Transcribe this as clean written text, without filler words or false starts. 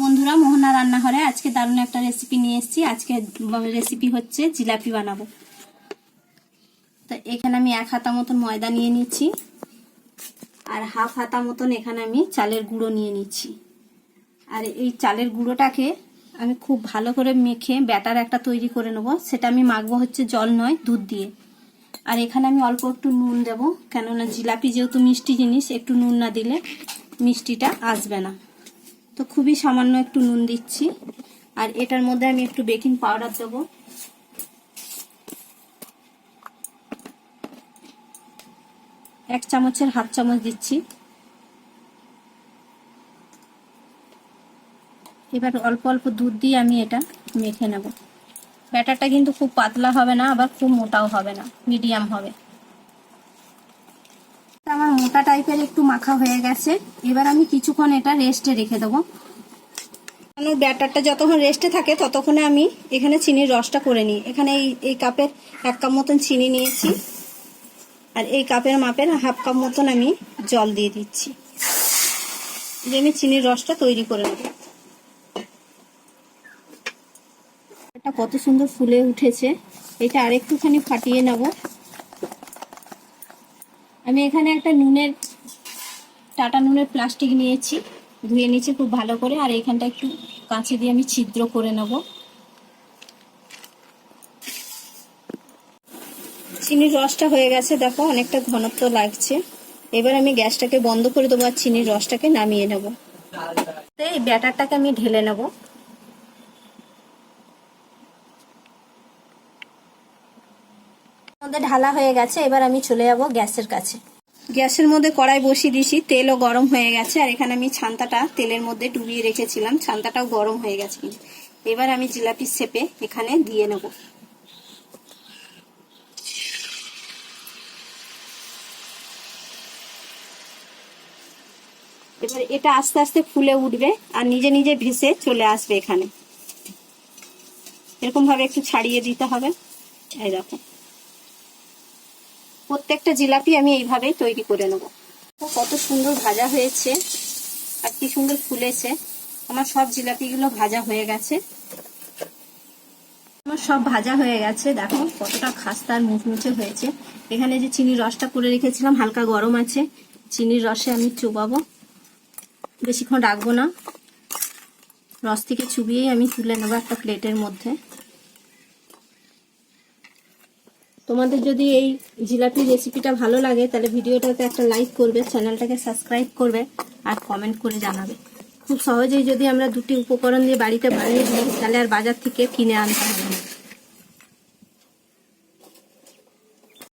বন্ধুরা, মোহনা রান্নাঘরে আজকে দারুণ একটা রেসিপি নিয়ে এসেছি। আজকে রেসিপি হচ্ছে জিলাপি বানাবো। তো এখানে আমি 1 হাতা মতন ময়দা নিয়ে নিচ্ছি, আর হাফ হাতা মতন এখানে আমি চালের গুঁড়ো নিয়ে নিচ্ছি। আর এই চালের গুঁড়োটাকে আমি খুব ভালো করে মেখে ব্যাটার একটা তৈরি করে নেব। সেটা আমি মাখবো হচ্ছে জল নয়, দুধ দিয়ে। আর এখানে আমি অল্প একটু নুন দেবো, কেননা জিলাপি যেহেতু মিষ্টি জিনিস, একটু নুন না দিলে মিষ্টিটা আসবে না। তো খুবই সামান্য একটু নুন দিচ্ছি। আর এটার মধ্যে আমি একটু বেকিং পাউডার দেবো, এক চামচের হাফ চামচ দিচ্ছি। এবার অল্প অল্প দুধ দিয়ে আমি এটা মেখে নেব। ব্যাটারটা কিন্তু খুব পাতলা হবে না, আবার খুব মোটাও হবে না, মিডিয়াম হবে। আমার মোটা টাইপের একটু মাখা হয়ে গেছে। এবার আমি কিছুক্ষণ এটা রেস্টে রেখে দেবো। ব্যাটারটা যতক্ষণ রেস্টে থাকে ততক্ষণে আমি এখানে চিনির রসটা করে নিই। এখানে এই কাপের 1 কাপ মতন চিনি নিয়েছি, আর এই কাপের মাপের হাফ কাপ মতন আমি জল দিয়ে দিচ্ছি। আমি চিনির রসটা তৈরি করে নেব। এটা কত সুন্দর ফুলে উঠেছে। এটা আরেকটুখানি ফাটিয়ে নেব। আমি এখানে একটা টাটা নুনের প্লাস্টিক নিয়েছি, ধুয়ে নিয়েছি খুব ভালো করে। আর এখানটা একটু কাঁচি দিয়ে আমি ছিদ্র করে নেব। চিনির রসটা হয়ে গেছে, দেখো অনেকটা ঘনত্ব লাগছে। এবার আমি গ্যাসটাকে বন্ধ করে দেবো আর চিনির রসটাকে নামিয়ে নেব। এই ব্যাটারটাকে আমি ঢেলে নেব। মধ্যে ঢালা হয়ে গেছে। এবার আমি চলে যাব গ্যাসের কাছে। গ্যাসের মধ্যে কড়াই বসিয়ে দিয়েছি, তেলও গরম হয়ে গেছে। আর এখানে আমি ছান্তাটা তেলের মধ্যে ডুবিয়ে রেখেছিলাম, ছান্তাটাও গরম হয়ে গেছে। এবার আমি জিলাপির শেপে এখানে দিয়ে নেব। এবার এটা আস্তে আস্তে ফুলে উঠবে আর নিজে নিজে ভেসে চলে আসবে। এখানে এরকম ভাবে একটু ছাড়িয়ে দিতে হবে। এই দেখো, প্রত্যেকটা জিলাপি আমি এইভাবেই তৈরি করে নেব। কত সুন্দর ভাজা হয়েছে আর কি সুন্দর ফুলেছে। আমার সব জিলাপিগুলো ভাজা হয়ে গেছে। আমার সব ভাজা হয়ে গেছে, দেখো কতটা খাস্তা আর মুচমুচে হয়েছে। এখানে যে চিনির রসটা করে রেখেছিলাম হালকা গরম আছে, চিনির রসে আমি চুবাবো। বেশিক্ষণ রাখবো না, রস থেকে চুবিয়েই আমি তুলে নেবো একটা প্লেটের মধ্যে। তোমাদের যদি এই জিলাপি রেসিপিটা ভালো লাগে তাহলে ভিডিওটাতে একটা লাইক করবে, চ্যানেলটাকে সাবস্ক্রাইব করবে আর কমেন্ট করে জানাবে। খুব সহজেই যদি আমরা দুটি উপকরণ দিয়ে বাড়িতে বানিয়ে দিই তাহলে আর বাজার থেকে কিনে আনতে হবে না।